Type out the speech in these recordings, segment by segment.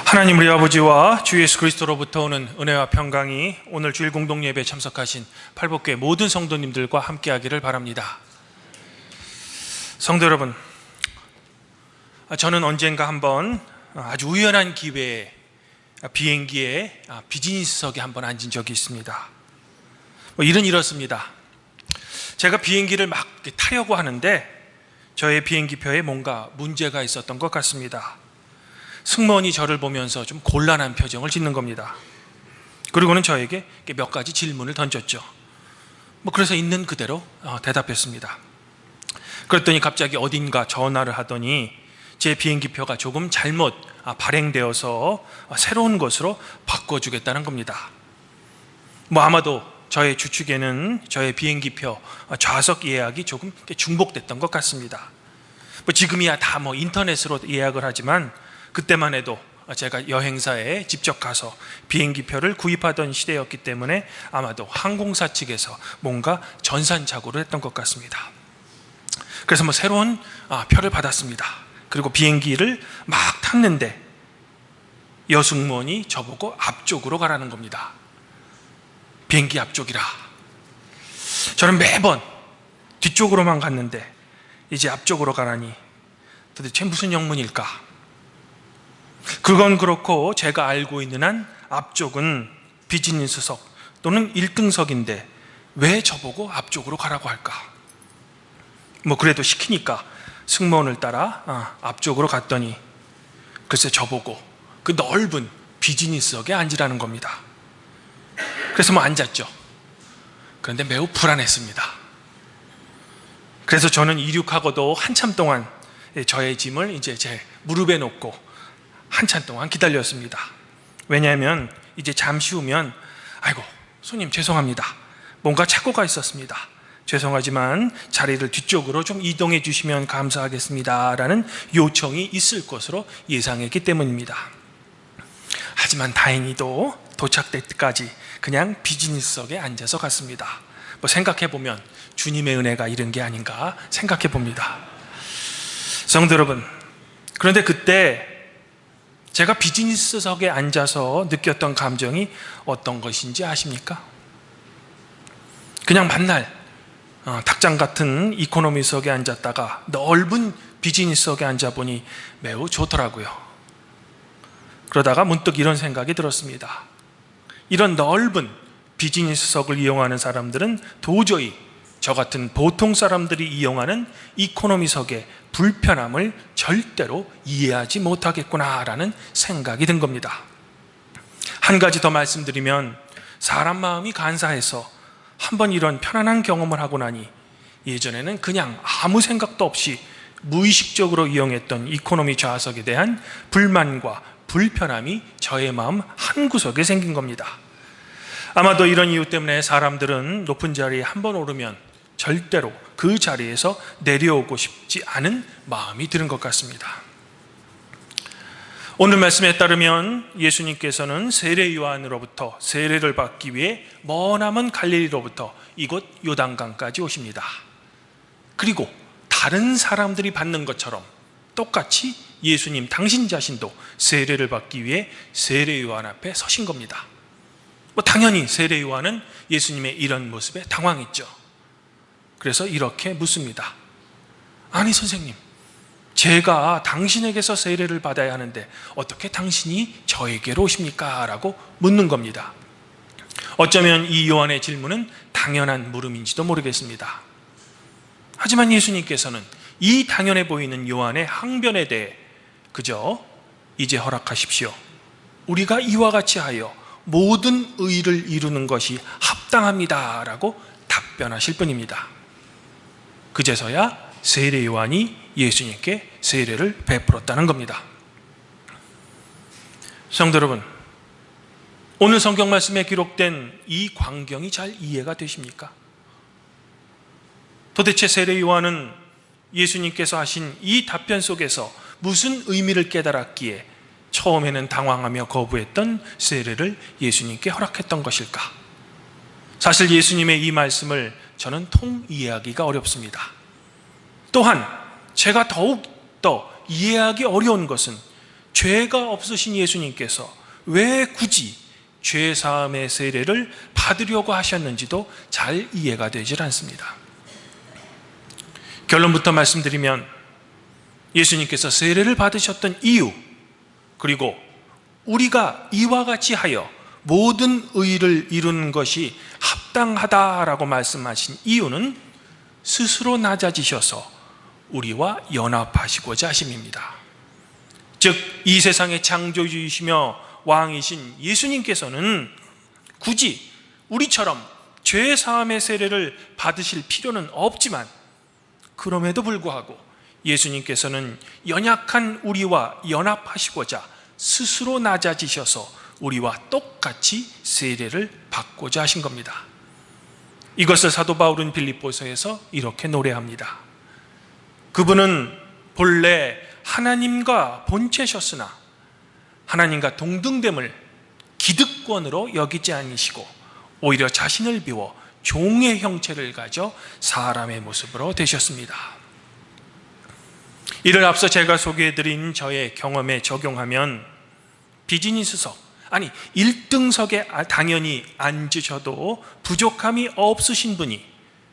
하나님 우리 아버지와 주 예수 그리스도로부터 오는 은혜와 평강이 오늘 주일 공동 예배에 참석하신 팔복교회 모든 성도님들과 함께하기를 바랍니다. 성도 여러분, 저는 언젠가 한번 아주 우연한 기회에 비행기에 비즈니스석에 한번 앉은 적이 있습니다. 일은 이렇습니다. 제가 비행기를 막 타려고 하는데 저의 비행기표에 뭔가 문제가 있었던 것 같습니다. 승무원이 저를 보면서 좀 곤란한 표정을 짓는 겁니다. 그리고는 저에게 몇 가지 질문을 던졌죠. 그래서 있는 그대로 대답했습니다. 그랬더니 갑자기 어딘가 전화를 하더니 제 비행기표가 조금 잘못 발행되어서 새로운 것으로 바꿔주겠다는 겁니다. 아마도 저의 추측에는 저의 비행기표 좌석 예약이 조금 중복됐던 것 같습니다. 지금이야 다 인터넷으로 예약을 하지만 그때만 해도 제가 여행사에 직접 가서 비행기표를 구입하던 시대였기 때문에 아마도 항공사 측에서 뭔가 전산착오를 했던 것 같습니다. 그래서 새로운 표를 받았습니다. 그리고 비행기를 막 탔는데 여승무원이 저보고 앞쪽으로 가라는 겁니다. 비행기 앞쪽이라. 저는 매번 뒤쪽으로만 갔는데 이제 앞쪽으로 가라니 도대체 무슨 영문일까? 그건 그렇고 제가 알고 있는 한 앞쪽은 비즈니스석 또는 1등석인데 왜 저보고 앞쪽으로 가라고 할까? 그래도 시키니까 승무원을 따라 앞쪽으로 갔더니 글쎄 저보고 그 넓은 비즈니스석에 앉으라는 겁니다. 그래서 앉았죠. 그런데 매우 불안했습니다. 그래서 저는 이륙하고도 한참 동안 저의 짐을 이제 제 무릎에 놓고 한참 동안 기다렸습니다. 왜냐하면 이제 잠시 후면 아이고 손님 죄송합니다. 뭔가 착오가 있었습니다. 죄송하지만 자리를 뒤쪽으로 좀 이동해 주시면 감사하겠습니다 라는 요청이 있을 것으로 예상했기 때문입니다. 하지만 다행히도 도착될 때까지 그냥 비즈니스석에 앉아서 갔습니다. 생각해보면 주님의 은혜가 이런 게 아닌가 생각해봅니다. 성도 여러분, 그런데 그때 제가 비즈니스석에 앉아서 느꼈던 감정이 어떤 것인지 아십니까? 그냥 만날 닭장 같은 이코노미석에 앉았다가 넓은 비즈니스석에 앉아보니 매우 좋더라고요. 그러다가 문득 이런 생각이 들었습니다. 이런 넓은 비즈니스석을 이용하는 사람들은 도저히 저 같은 보통 사람들이 이용하는 이코노미석의 불편함을 절대로 이해하지 못하겠구나라는 생각이 든 겁니다. 한 가지 더 말씀드리면 사람 마음이 간사해서 한번 이런 편안한 경험을 하고 나니 예전에는 그냥 아무 생각도 없이 무의식적으로 이용했던 이코노미 좌석에 대한 불만과 불편함이 저의 마음 한구석에 생긴 겁니다. 아마도 이런 이유 때문에 사람들은 높은 자리에 한번 오르면 절대로 그 자리에서 내려오고 싶지 않은 마음이 드는 것 같습니다. 오늘 말씀에 따르면 예수님께서는 세례 요한으로부터 세례를 받기 위해 머나먼 갈릴리로부터 이곳 요단강까지 오십니다. 그리고 다른 사람들이 받는 것처럼 똑같이 예수님 당신 자신도 세례를 받기 위해 세례 요한 앞에 서신 겁니다. 당연히 세례 요한은 예수님의 이런 모습에 당황했죠. 그래서 이렇게 묻습니다. 아니 선생님, 제가 당신에게서 세례를 받아야 하는데 어떻게 당신이 저에게로 오십니까? 라고 묻는 겁니다. 어쩌면 이 요한의 질문은 당연한 물음인지도 모르겠습니다. 하지만 예수님께서는 이 당연해 보이는 요한의 항변에 대해 그저 이제 허락하십시오. 우리가 이와 같이 하여 모든 의를 이루는 것이 합당합니다 라고 답변하실 뿐입니다. 그제서야 세례 요한이 예수님께 세례를 베풀었다는 겁니다. 성도 여러분, 오늘 성경 말씀에 기록된 이 광경이 잘 이해가 되십니까? 도대체 세례 요한은 예수님께서 하신 이 답변 속에서 무슨 의미를 깨달았기에 처음에는 당황하며 거부했던 세례를 예수님께 허락했던 것일까? 사실 예수님의 이 말씀을 저는 통이해하기가 어렵습니다. 또한 제가 더욱 더 이해하기 어려운 것은 죄가 없으신 예수님께서 왜 굳이 죄사함의 세례를 받으려고 하셨는지도 잘 이해가 되질 않습니다. 결론부터 말씀드리면 예수님께서 세례를 받으셨던 이유, 그리고 우리가 이와 같이 하여 모든 의를 이루는 것이 합당하다라고 말씀하신 이유는 스스로 낮아지셔서 우리와 연합하시고자 하심입니다. 즉 이 세상의 창조주이시며 왕이신 예수님께서는 굳이 우리처럼 죄 사함의 세례를 받으실 필요는 없지만, 그럼에도 불구하고 예수님께서는 연약한 우리와 연합하시고자 스스로 낮아지셔서 우리와 똑같이 세례를 받고자 하신 겁니다. 이것을 사도 바울은 빌립보서에서 이렇게 노래합니다. 그분은 본래 하나님과 본체셨으나 하나님과 동등됨을 기득권으로 여기지 않으시고 오히려 자신을 비워 종의 형체를 가져 사람의 모습으로 되셨습니다. 이를 앞서 제가 소개해드린 저의 경험에 적용하면 비즈니스석, 아니 1등석에 당연히 앉으셔도 부족함이 없으신 분이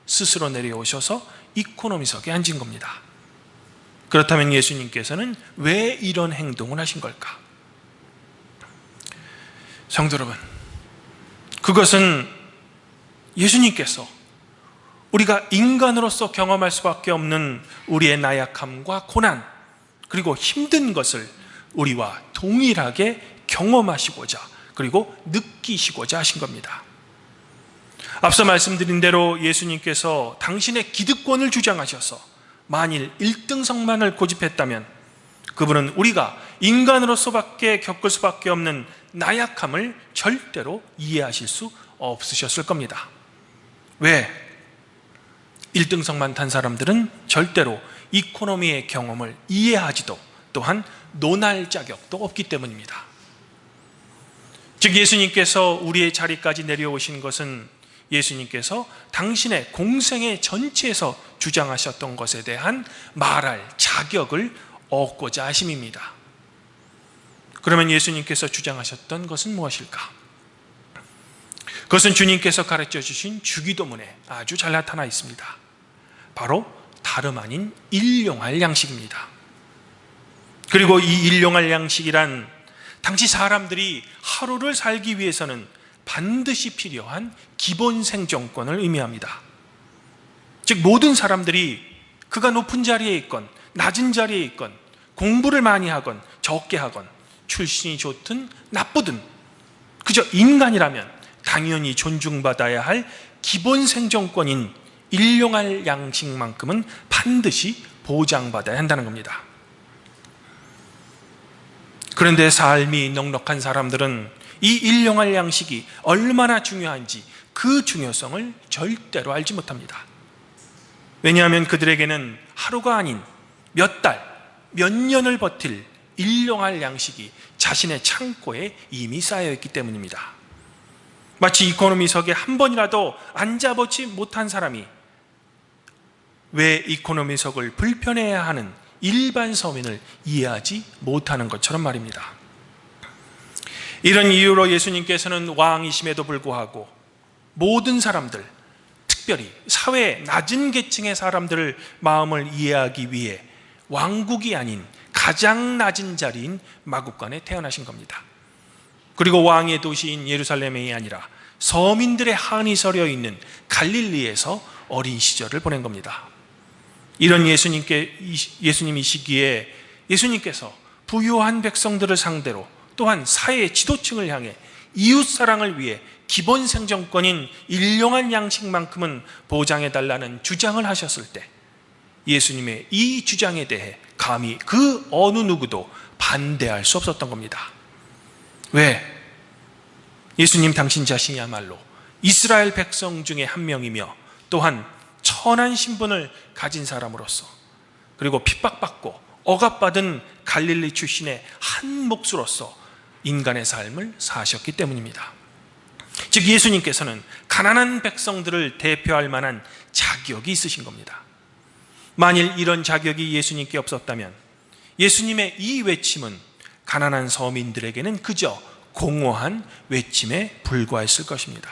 스스로 내려오셔서 이코노미석에 앉은 겁니다. 그렇다면 예수님께서는 왜 이런 행동을 하신 걸까? 성도 여러분, 그것은 예수님께서 우리가 인간으로서 경험할 수밖에 없는 우리의 나약함과 고난, 그리고 힘든 것을 우리와 동일하게 경험하시고자, 그리고 느끼시고자 하신 겁니다. 앞서 말씀드린 대로 예수님께서 당신의 기득권을 주장하셔서 만일 1등석만을 고집했다면 그분은 우리가 인간으로서밖에 겪을 수밖에 없는 나약함을 절대로 이해하실 수 없으셨을 겁니다. 왜? 1등석만 탄 사람들은 절대로 이코노미의 경험을 이해하지도, 또한 논할 자격도 없기 때문입니다. 즉 예수님께서 우리의 자리까지 내려오신 것은 예수님께서 당신의 공생의 전체에서 주장하셨던 것에 대한 말할 자격을 얻고자 하심입니다. 그러면 예수님께서 주장하셨던 것은 무엇일까? 그것은 주님께서 가르쳐 주신 주기도문에 아주 잘 나타나 있습니다. 바로 다름 아닌 일용할 양식입니다. 그리고 이 일용할 양식이란 당시 사람들이 하루를 살기 위해서는 반드시 필요한 기본 생존권을 의미합니다. 즉 모든 사람들이 그가 높은 자리에 있건 낮은 자리에 있건 공부를 많이 하건 적게 하건 출신이 좋든 나쁘든 그저 인간이라면 당연히 존중받아야 할 기본 생존권인 일용할 양식만큼은 반드시 보장받아야 한다는 겁니다. 그런데 삶이 넉넉한 사람들은 이 일용할 양식이 얼마나 중요한지 그 중요성을 절대로 알지 못합니다. 왜냐하면 그들에게는 하루가 아닌 몇 달, 몇 년을 버틸 일용할 양식이 자신의 창고에 이미 쌓여있기 때문입니다. 마치 이코노미석에 한 번이라도 앉아보지 못한 사람이 왜 이코노미석을 불편해야 하는 일반 서민을 이해하지 못하는 것처럼 말입니다. 이런 이유로 예수님께서는 왕이심에도 불구하고 모든 사람들, 특별히 사회의 낮은 계층의 사람들을 마음을 이해하기 위해 왕국이 아닌 가장 낮은 자리인 마국간에 태어나신 겁니다. 그리고 왕의 도시인 예루살렘이 아니라 서민들의 한이 서려 있는 갈릴리에서 어린 시절을 보낸 겁니다. 이런 예수님이시기에 예수님께서 부유한 백성들을 상대로 또한 사회의 지도층을 향해 이웃사랑을 위해 기본 생존권인 일용할 양식만큼은 보장해달라는 주장을 하셨을 때 예수님의 이 주장에 대해 감히 그 어느 누구도 반대할 수 없었던 겁니다. 왜? 예수님 당신 자신이야말로 이스라엘 백성 중에 한 명이며 또한 천한 신분을 가진 사람으로서 그리고 핍박받고 억압받은 갈릴리 출신의 한 몫으로서 인간의 삶을 사셨기 때문입니다. 즉 예수님께서는 가난한 백성들을 대표할 만한 자격이 있으신 겁니다. 만일 이런 자격이 예수님께 없었다면 예수님의 이 외침은 가난한 서민들에게는 그저 공허한 외침에 불과했을 것입니다.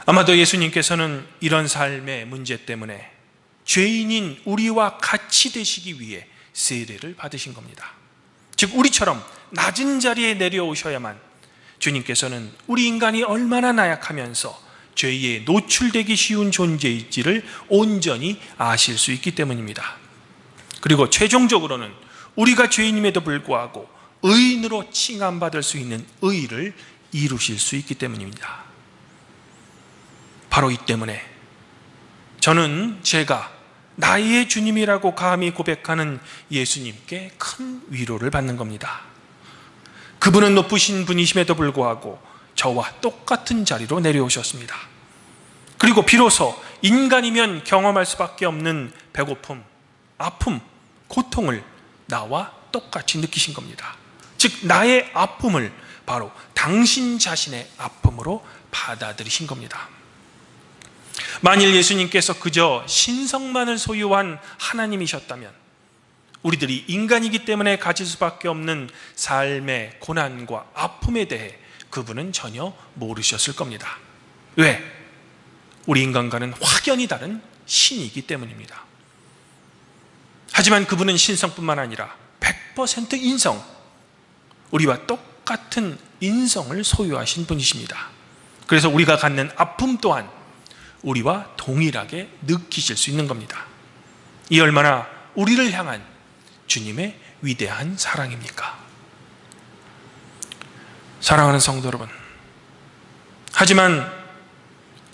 아마도 예수님께서는 이런 삶의 문제 때문에 죄인인 우리와 같이 되시기 위해 세례를 받으신 겁니다. 즉 우리처럼 낮은 자리에 내려오셔야만 주님께서는 우리 인간이 얼마나 나약하면서 죄에 노출되기 쉬운 존재일지를 온전히 아실 수 있기 때문입니다. 그리고 최종적으로는 우리가 죄인임에도 불구하고 의인으로 칭함받을 수 있는 의의를 이루실 수 있기 때문입니다. 바로 이 때문에 저는 제가 나의 주님이라고 감히 고백하는 예수님께 큰 위로를 받는 겁니다. 그분은 높으신 분이심에도 불구하고 저와 똑같은 자리로 내려오셨습니다. 그리고 비로소 인간이면 경험할 수밖에 없는 배고픔, 아픔, 고통을 나와 똑같이 느끼신 겁니다. 즉 나의 아픔을 바로 당신 자신의 아픔으로 받아들이신 겁니다. 만일 예수님께서 그저 신성만을 소유한 하나님이셨다면 우리들이 인간이기 때문에 가질 수밖에 없는 삶의 고난과 아픔에 대해 그분은 전혀 모르셨을 겁니다. 왜? 우리 인간과는 확연히 다른 신이기 때문입니다. 하지만 그분은 신성뿐만 아니라 100% 인성, 우리와 똑같은 인성을 소유하신 분이십니다. 그래서 우리가 갖는 아픔 또한 우리와 동일하게 느끼실 수 있는 겁니다. 이 얼마나 우리를 향한 주님의 위대한 사랑입니까? 사랑하는 성도 여러분, 하지만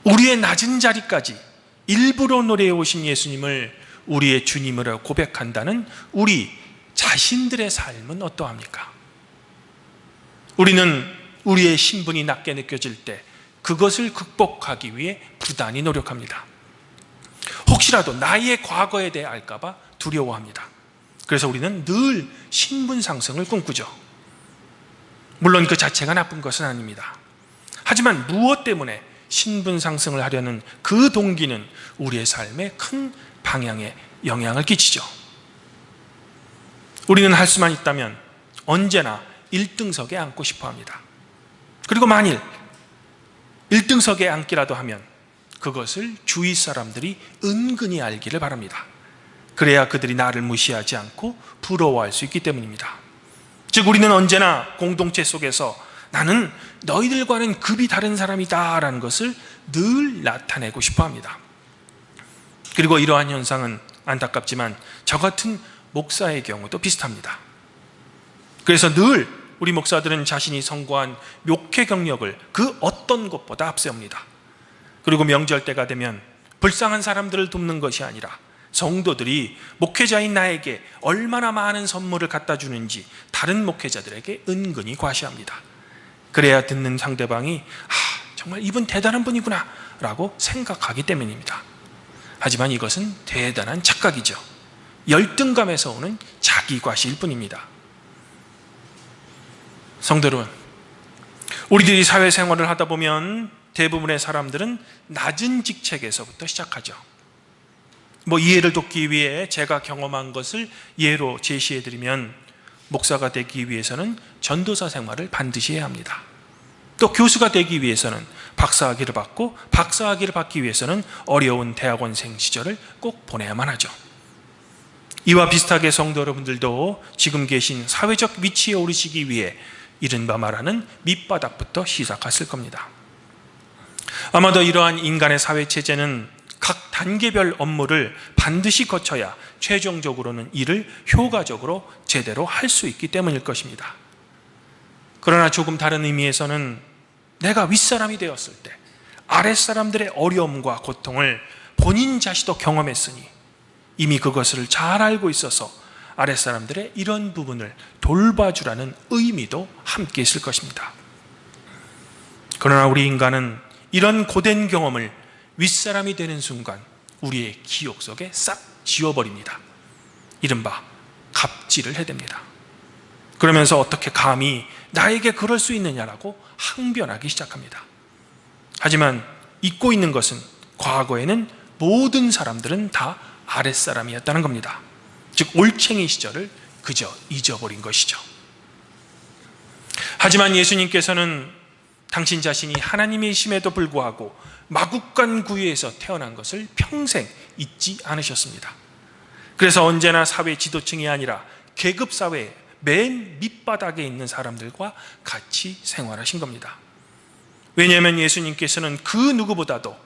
우리의 낮은 자리까지 일부러 노래해 오신 예수님을 우리의 주님으로 고백한다는 우리 자신들의 삶은 어떠합니까? 우리는 우리의 신분이 낮게 느껴질 때 그것을 극복하기 위해 부단히 노력합니다. 혹시라도 나의 과거에 대해 알까봐 두려워합니다. 그래서 우리는 늘 신분 상승을 꿈꾸죠. 물론 그 자체가 나쁜 것은 아닙니다. 하지만 무엇 때문에 신분 상승을 하려는 그 동기는 우리의 삶에 큰 방향에 영향을 끼치죠. 우리는 할 수만 있다면 언제나 1등석에 앉고 싶어 합니다. 그리고 만일 1등석에 앉기라도 하면 그것을 주위 사람들이 은근히 알기를 바랍니다. 그래야 그들이 나를 무시하지 않고 부러워할 수 있기 때문입니다. 즉 우리는 언제나 공동체 속에서 나는 너희들과는 급이 다른 사람이다 라는 것을 늘 나타내고 싶어 합니다. 그리고 이러한 현상은 안타깝지만 저 같은 목사의 경우도 비슷합니다. 그래서 늘 우리 목사들은 자신이 선고한 목회 경력을 그 어떤 것보다 앞세웁니다. 그리고 명절 때가 되면 불쌍한 사람들을 돕는 것이 아니라 성도들이 목회자인 나에게 얼마나 많은 선물을 갖다 주는지 다른 목회자들에게 은근히 과시합니다. 그래야 듣는 상대방이 정말 이분 대단한 분이구나 라고 생각하기 때문입니다. 하지만 이것은 대단한 착각이죠. 열등감에서 오는 자기 과시일 뿐입니다. 성도 여러분, 우리들이 사회생활을 하다 보면 대부분의 사람들은 낮은 직책에서부터 시작하죠. 이해를 돕기 위해 제가 경험한 것을 예로 제시해드리면 목사가 되기 위해서는 전도사 생활을 반드시 해야 합니다. 또 교수가 되기 위해서는 박사학위를 받고 박사학위를 받기 위해서는 어려운 대학원생 시절을 꼭 보내야만 하죠. 이와 비슷하게 성도 여러분들도 지금 계신 사회적 위치에 오르시기 위해 이른바 말하는 밑바닥부터 시작했을 겁니다. 아마도 이러한 인간의 사회체제는 각 단계별 업무를 반드시 거쳐야 최종적으로는 이를 효과적으로 제대로 할 수 있기 때문일 것입니다. 그러나 조금 다른 의미에서는 내가 윗사람이 되었을 때 아랫사람들의 어려움과 고통을 본인 자신도 경험했으니 이미 그것을 잘 알고 있어서 아랫사람들의 이런 부분을 돌봐주라는 의미도 함께 있을 것입니다. 그러나 우리 인간은 이런 고된 경험을 윗사람이 되는 순간 우리의 기억 속에 싹 지워버립니다. 이른바 갑질을 해댑니다. 그러면서 어떻게 감히 나에게 그럴 수 있느냐라고 항변하기 시작합니다. 하지만 잊고 있는 것은 과거에는 모든 사람들은 다 아랫사람이었다는 겁니다. 즉 올챙이 시절을 그저 잊어버린 것이죠. 하지만 예수님께서는 당신 자신이 하나님이심에도 불구하고 마국간 구유에서 태어난 것을 평생 잊지 않으셨습니다. 그래서 언제나 사회 지도층이 아니라 계급사회 맨 밑바닥에 있는 사람들과 같이 생활하신 겁니다. 왜냐하면 예수님께서는 그 누구보다도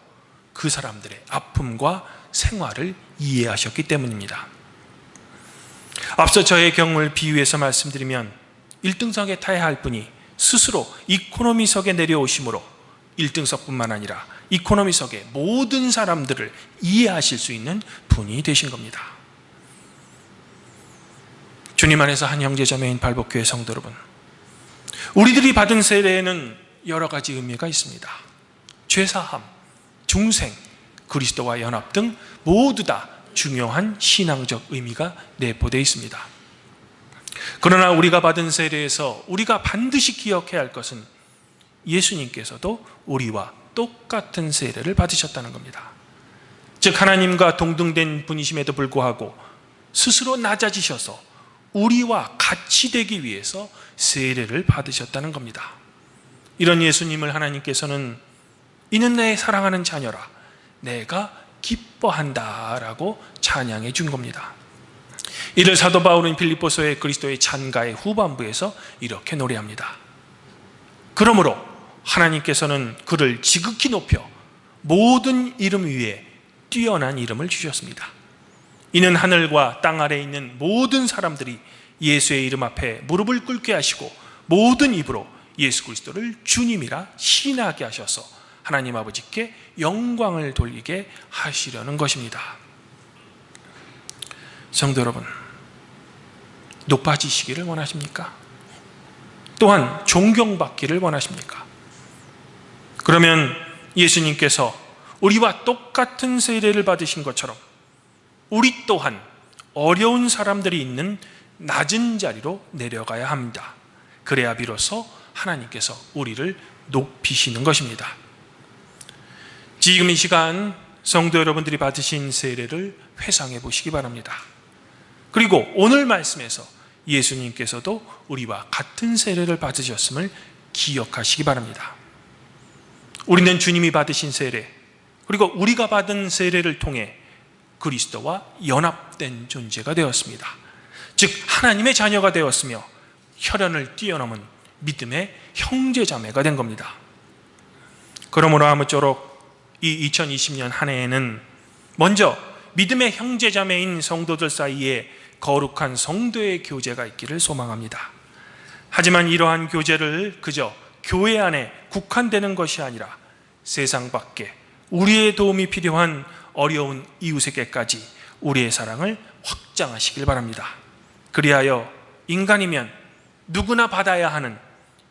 그 사람들의 아픔과 생활을 이해하셨기 때문입니다. 앞서 저의 경우를 비유해서 말씀드리면 1등석에 타야 할 분이 스스로 이코노미석에 내려오심으로 1등석뿐만 아니라 이코노미석의 모든 사람들을 이해하실 수 있는 분이 되신 겁니다. 주님 안에서 한 형제자매인 발복교회 성도 여러분, 우리들이 받은 세례에는 여러 가지 의미가 있습니다. 죄사함, 중생, 그리스도와 연합 등 모두 다 중요한 신앙적 의미가 내포되어 있습니다. 그러나 우리가 받은 세례에서 우리가 반드시 기억해야 할 것은 예수님께서도 우리와 똑같은 세례를 받으셨다는 겁니다. 즉 하나님과 동등된 분이심에도 불구하고 스스로 낮아지셔서 우리와 같이 되기 위해서 세례를 받으셨다는 겁니다. 이런 예수님을 하나님께서는 이는 내 사랑하는 자녀라, 내가 기뻐한다 라고 찬양해 준 겁니다. 이를 사도 바울은 빌립보서의 그리스도의 찬가의 후반부에서 이렇게 노래합니다. 그러므로 하나님께서는 그를 지극히 높여 모든 이름 위에 뛰어난 이름을 주셨습니다. 이는 하늘과 땅 아래에 있는 모든 사람들이 예수의 이름 앞에 무릎을 꿇게 하시고 모든 입으로 예수 그리스도를 주님이라 신하게 하셔서 하나님 아버지께 영광을 돌리게 하시려는 것입니다. 성도 여러분, 높아지시기를 원하십니까? 또한 존경받기를 원하십니까? 그러면 예수님께서 우리와 똑같은 세례를 받으신 것처럼 우리 또한 어려운 사람들이 있는 낮은 자리로 내려가야 합니다. 그래야 비로소 하나님께서 우리를 높이시는 것입니다. 지금 이 시간 성도 여러분들이 받으신 세례를 회상해 보시기 바랍니다. 그리고 오늘 말씀에서 예수님께서도 우리와 같은 세례를 받으셨음을 기억하시기 바랍니다. 우리는 주님이 받으신 세례, 그리고 우리가 받은 세례를 통해 그리스도와 연합된 존재가 되었습니다. 즉 하나님의 자녀가 되었으며 혈연을 뛰어넘은 믿음의 형제자매가 된 겁니다. 그러므로 아무쪼록 이 2020년 한 해에는 먼저 믿음의 형제자매인 성도들 사이에 거룩한 성도의 교제가 있기를 소망합니다. 하지만 이러한 교제를 그저 교회 안에 국한되는 것이 아니라 세상 밖에 우리의 도움이 필요한 어려운 이웃에게까지 우리의 사랑을 확장하시길 바랍니다. 그리하여 인간이면 누구나 받아야 하는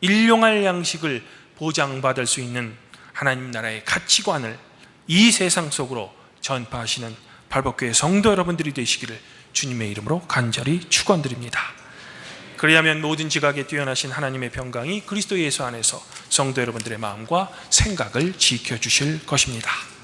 일용할 양식을 보장받을 수 있는 하나님 나라의 가치관을 이 세상 속으로 전파하시는 발복교회 성도 여러분들이 되시기를 주님의 이름으로 간절히 축원드립니다. 그리하면 모든 지각에 뛰어나신 하나님의 평강이 그리스도 예수 안에서 성도 여러분들의 마음과 생각을 지켜주실 것입니다.